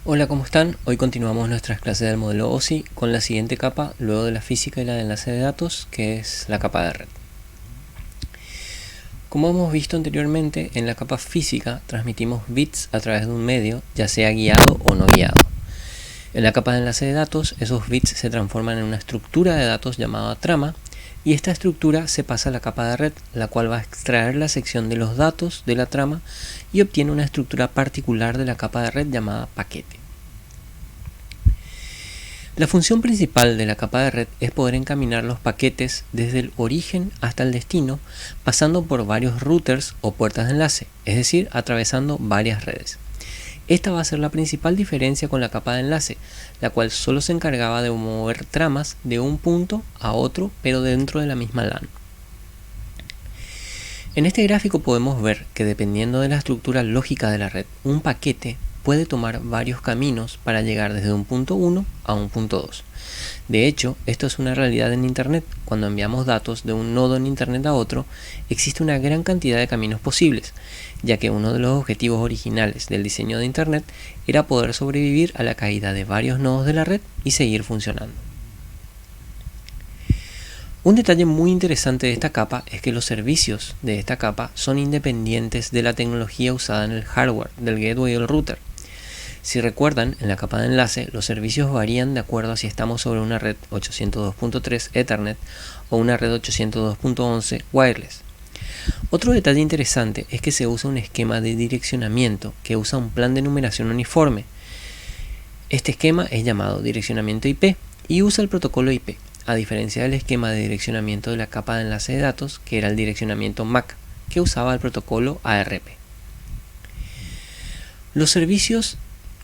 Hola, ¿cómo están? Hoy continuamos nuestras clases del modelo OSI con la siguiente capa, luego de la física y la de enlace de datos, que es la capa de red. Como hemos visto anteriormente, en la capa física transmitimos bits a través de un medio, ya sea guiado o no guiado. En la capa de enlace de datos, esos bits se transforman en una estructura de datos llamada trama, y esta estructura se pasa a la capa de red, la cual va a extraer la sección de los datos de la trama y obtiene una estructura particular de la capa de red llamada paquete. La función principal de la capa de red es poder encaminar los paquetes desde el origen hasta el destino, pasando por varios routers o puertas de enlace, es decir, atravesando varias redes. Esta va a ser la principal diferencia con la capa de enlace, la cual solo se encargaba de mover tramas de un punto a otro, pero dentro de la misma LAN. En este gráfico podemos ver que dependiendo de la estructura lógica de la red, un paquete puede tomar varios caminos para llegar desde un punto 1 a un punto 2. De hecho, esto es una realidad en Internet. Cuando enviamos datos de un nodo en Internet a otro, existe una gran cantidad de caminos posibles, ya que uno de los objetivos originales del diseño de Internet era poder sobrevivir a la caída de varios nodos de la red y seguir funcionando. Un detalle muy interesante de esta capa es que los servicios de esta capa son independientes de la tecnología usada en el hardware del gateway o el router. Si recuerdan, en la capa de enlace, los servicios varían de acuerdo a si estamos sobre una red 802.3 Ethernet o una red 802.11 wireless. Otro detalle interesante es que se usa un esquema de direccionamiento que usa un plan de numeración uniforme. Este esquema es llamado direccionamiento IP y usa el protocolo IP, a diferencia del esquema de direccionamiento de la capa de enlace de datos, que era el direccionamiento MAC, que usaba el protocolo ARP. Los servicios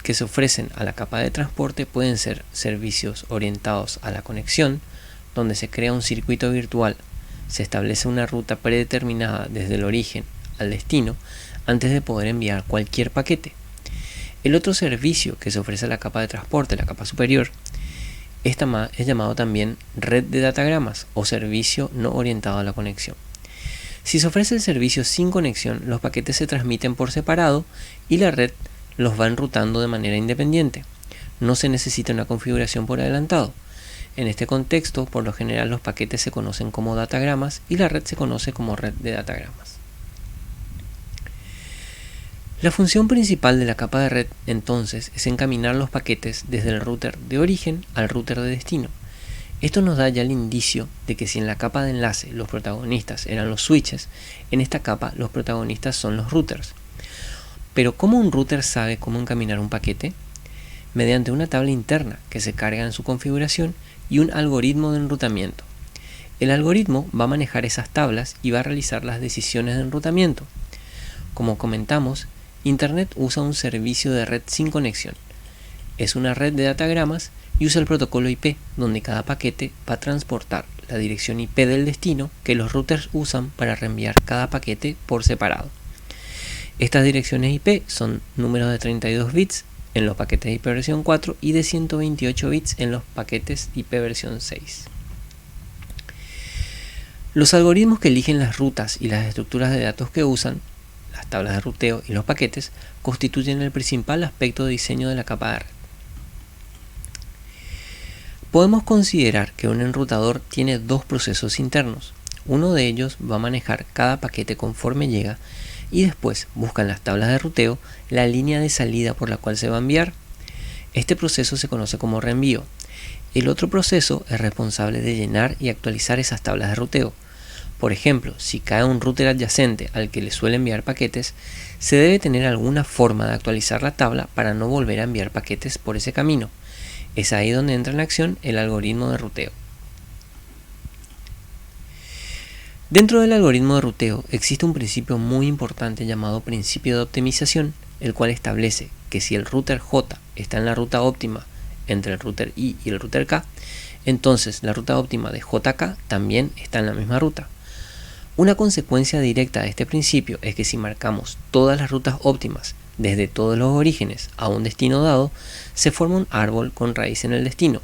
que se ofrecen a la capa de transporte pueden ser servicios orientados a la conexión, donde se crea un circuito virtual, se establece una ruta predeterminada desde el origen al destino antes de poder enviar cualquier paquete. El otro servicio que se ofrece a la capa de transporte, la capa superior, es llamado también red de datagramas o servicio no orientado a la conexión. Si se ofrece el servicio sin conexión, los paquetes se transmiten por separado y la red los va enrutando de manera independiente. No se necesita una configuración por adelantado. En este contexto, por lo general, los paquetes se conocen como datagramas y la red se conoce como red de datagramas. La función principal de la capa de red, entonces, es encaminar los paquetes desde el router de origen al router de destino. Esto nos da ya el indicio de que si en la capa de enlace los protagonistas eran los switches, en esta capa los protagonistas son los routers. Pero ¿cómo un router sabe cómo encaminar un paquete? Mediante una tabla interna que se carga en su configuración y un algoritmo de enrutamiento. El algoritmo va a manejar esas tablas y va a realizar las decisiones de enrutamiento. Como comentamos, Internet usa un servicio de red sin conexión. Es una red de datagramas y usa el protocolo IP, donde cada paquete va a transportar la dirección IP del destino que los routers usan para reenviar cada paquete por separado. Estas direcciones IP son números de 32 bits en los paquetes IP versión 4 y de 128 bits en los paquetes IP versión 6. Los algoritmos que eligen las rutas y las estructuras de datos que usan, las tablas de ruteo y los paquetes, constituyen el principal aspecto de diseño de la capa de red. Podemos considerar que un enrutador tiene dos procesos internos. Uno de ellos va a manejar cada paquete conforme llega y después busca en las tablas de ruteo la línea de salida por la cual se va a enviar. Este proceso se conoce como reenvío. El otro proceso es responsable de llenar y actualizar esas tablas de ruteo. Por ejemplo, si cae un router adyacente al que le suele enviar paquetes, se debe tener alguna forma de actualizar la tabla para no volver a enviar paquetes por ese camino. Es ahí donde entra en acción el algoritmo de ruteo. Dentro del algoritmo de ruteo existe un principio muy importante llamado principio de optimización, el cual establece que si el router J está en la ruta óptima entre el router I y el router K, entonces la ruta óptima de JK también está en la misma ruta. Una consecuencia directa de este principio es que si marcamos todas las rutas óptimas desde todos los orígenes a un destino dado, se forma un árbol con raíz en el destino.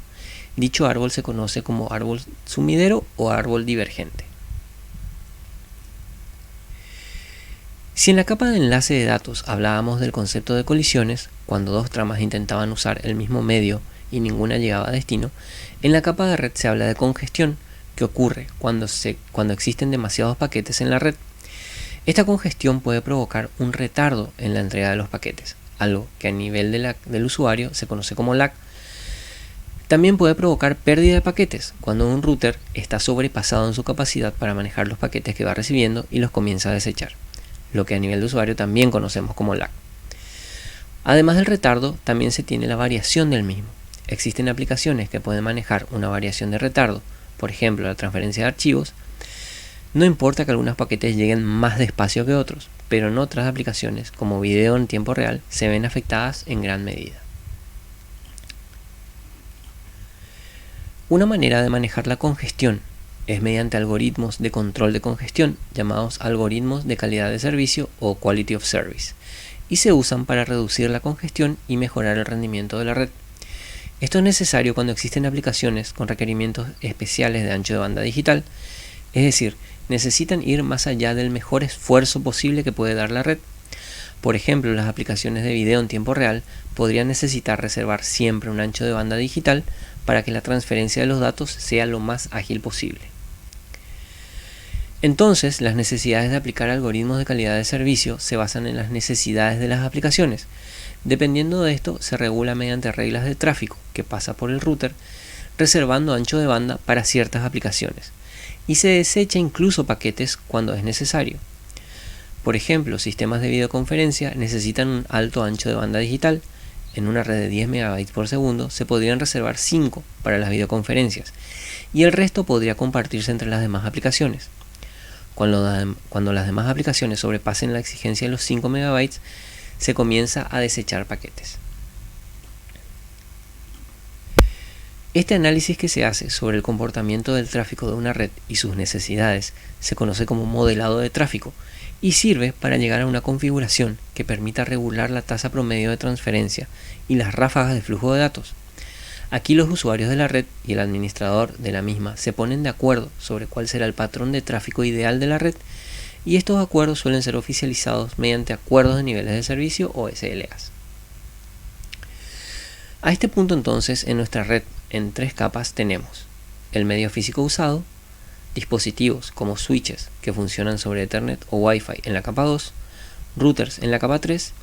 Dicho árbol se conoce como árbol sumidero o árbol divergente. Si en la capa de enlace de datos hablábamos del concepto de colisiones, cuando dos tramas intentaban usar el mismo medio y ninguna llegaba a destino, en la capa de red se habla de congestión, que ocurre cuando existen demasiados paquetes en la red. Esta congestión puede provocar un retardo en la entrega de los paquetes, algo que a nivel del usuario se conoce como lag. También puede provocar pérdida de paquetes cuando un router está sobrepasado en su capacidad para manejar los paquetes que va recibiendo y los comienza a desechar, lo que a nivel de usuario también conocemos como lag. Además del retardo, también se tiene la variación del mismo. Existen aplicaciones que pueden manejar una variación de retardo, por ejemplo la transferencia de archivos. No importa que algunos paquetes lleguen más despacio que otros, pero en otras aplicaciones, como video en tiempo real, se ven afectadas en gran medida. Una manera de manejar la congestión es mediante algoritmos de control de congestión, llamados algoritmos de calidad de servicio o Quality of Service, y se usan para reducir la congestión y mejorar el rendimiento de la red. Esto es necesario cuando existen aplicaciones con requerimientos especiales de ancho de banda digital, es decir, necesitan ir más allá del mejor esfuerzo posible que puede dar la red. Por ejemplo, las aplicaciones de video en tiempo real podrían necesitar reservar siempre un ancho de banda digital para que la transferencia de los datos sea lo más ágil posible. Entonces, las necesidades de aplicar algoritmos de calidad de servicio se basan en las necesidades de las aplicaciones. Dependiendo de esto, se regula mediante reglas de tráfico que pasa por el router, reservando ancho de banda para ciertas aplicaciones, y se desecha incluso paquetes cuando es necesario. Por ejemplo, sistemas de videoconferencia necesitan un alto ancho de banda digital. En una red de 10 MB por segundo se podrían reservar 5 para las videoconferencias, y el resto podría compartirse entre las demás aplicaciones. Cuando las demás aplicaciones sobrepasen la exigencia de los 5 MB, se comienza a desechar paquetes. Este análisis que se hace sobre el comportamiento del tráfico de una red y sus necesidades se conoce como modelado de tráfico y sirve para llegar a una configuración que permita regular la tasa promedio de transferencia y las ráfagas de flujo de datos. Aquí los usuarios de la red y el administrador de la misma se ponen de acuerdo sobre cuál será el patrón de tráfico ideal de la red, y estos acuerdos suelen ser oficializados mediante acuerdos de niveles de servicio o SLAs. A este punto entonces en nuestra red en 3 capas tenemos el medio físico usado, dispositivos como switches que funcionan sobre Ethernet o Wi-Fi en la capa 2, routers en la capa 3,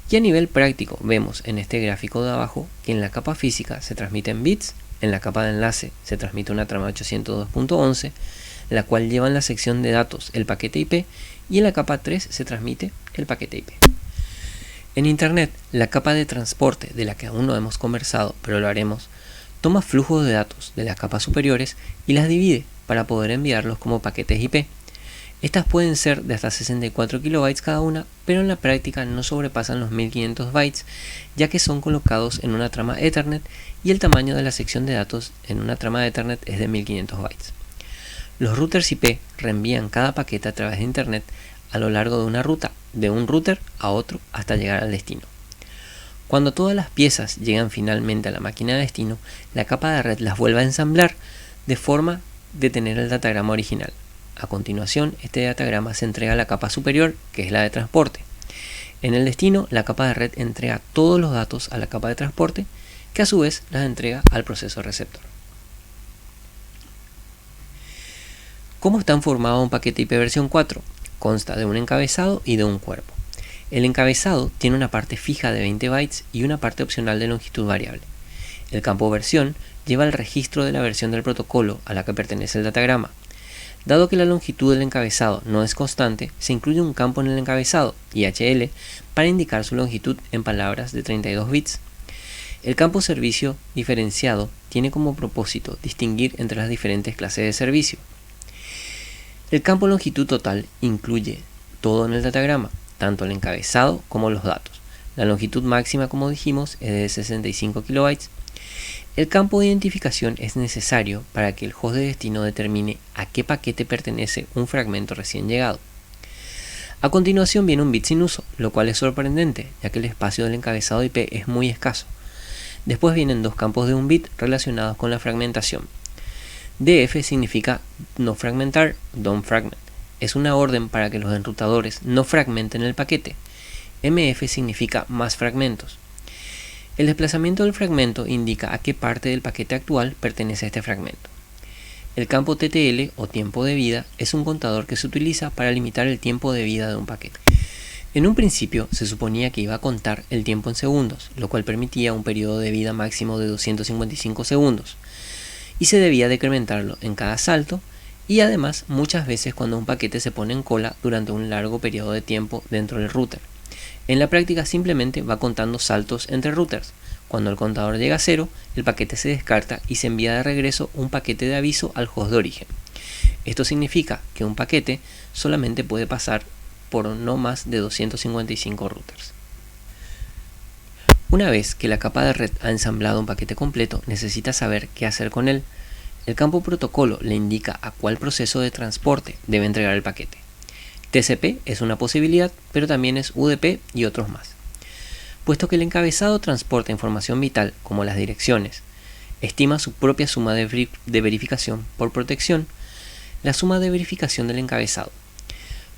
y a nivel práctico vemos en este gráfico de abajo que en la capa física se transmiten bits, en la capa de enlace se transmite una trama 802.11, la cual lleva en la sección de datos el paquete IP, y en la capa 3 se transmite el paquete IP. En Internet, la capa de transporte, de la que aún no hemos conversado, pero lo haremos, toma flujos de datos de las capas superiores y las divide para poder enviarlos como paquetes IP. Estas pueden ser de hasta 64 kilobytes cada una, pero en la práctica no sobrepasan los 1500 bytes, ya que son colocados en una trama Ethernet y el tamaño de la sección de datos en una trama de Ethernet es de 1500 bytes. Los routers IP reenvían cada paquete a través de Internet a lo largo de una ruta, de un router a otro hasta llegar al destino. Cuando todas las piezas llegan finalmente a la máquina de destino, la capa de red las vuelve a ensamblar de forma de tener el datagrama original. A continuación, este datagrama se entrega a la capa superior, que es la de transporte. En el destino, la capa de red entrega todos los datos a la capa de transporte, que a su vez las entrega al proceso receptor. ¿Cómo está formado un paquete IP versión 4? Consta de un encabezado y de un cuerpo. El encabezado tiene una parte fija de 20 bytes y una parte opcional de longitud variable. El campo versión lleva el registro de la versión del protocolo a la que pertenece el datagrama. Dado que la longitud del encabezado no es constante, se incluye un campo en el encabezado, IHL, para indicar su longitud en palabras de 32 bits. El campo servicio diferenciado tiene como propósito distinguir entre las diferentes clases de servicio. El campo longitud total incluye todo en el datagrama, tanto el encabezado como los datos. La longitud máxima, como dijimos, es de 65 kilobytes. El campo de identificación es necesario para que el host de destino determine a qué paquete pertenece un fragmento recién llegado. A continuación viene un bit sin uso, lo cual es sorprendente, ya que el espacio del encabezado IP es muy escaso. Después vienen 2 campos de un bit relacionados con la fragmentación. DF significa no fragmentar, don't fragment, es una orden para que los enrutadores no fragmenten el paquete. MF significa más fragmentos. El desplazamiento del fragmento indica a qué parte del paquete actual pertenece a este fragmento. El campo TTL o tiempo de vida es un contador que se utiliza para limitar el tiempo de vida de un paquete. En un principio se suponía que iba a contar el tiempo en segundos, lo cual permitía un periodo de vida máximo de 255 segundos, y se debía decrementarlo en cada salto y además muchas veces cuando un paquete se pone en cola durante un largo periodo de tiempo dentro del router. En la práctica simplemente va contando saltos entre routers. Cuando el contador llega a 0, el paquete se descarta y se envía de regreso un paquete de aviso al host de origen. Esto significa que un paquete solamente puede pasar por no más de 255 routers. Una vez que la capa de red ha ensamblado un paquete completo, necesita saber qué hacer con él. El campo protocolo le indica a cuál proceso de transporte debe entregar el paquete. TCP es una posibilidad, pero también es UDP y otros más. Puesto que el encabezado transporta información vital, como las direcciones, estima su propia suma de verificación por protección, la suma de verificación del encabezado.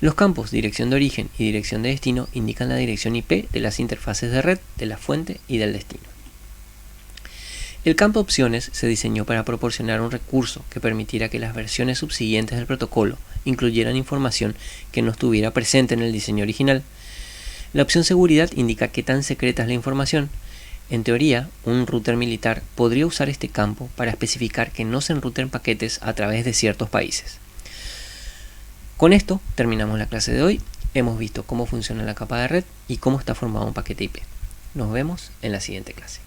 Los campos dirección de origen y dirección de destino indican la dirección IP de las interfaces de red, de la fuente y del destino. El campo opciones se diseñó para proporcionar un recurso que permitiera que las versiones subsiguientes del protocolo incluyeran información que no estuviera presente en el diseño original. La opción seguridad indica qué tan secreta es la información. En teoría, un router militar podría usar este campo para especificar que no se enruten paquetes a través de ciertos países. Con esto terminamos la clase de hoy. Hemos visto cómo funciona la capa de red y cómo está formado un paquete IP. Nos vemos en la siguiente clase.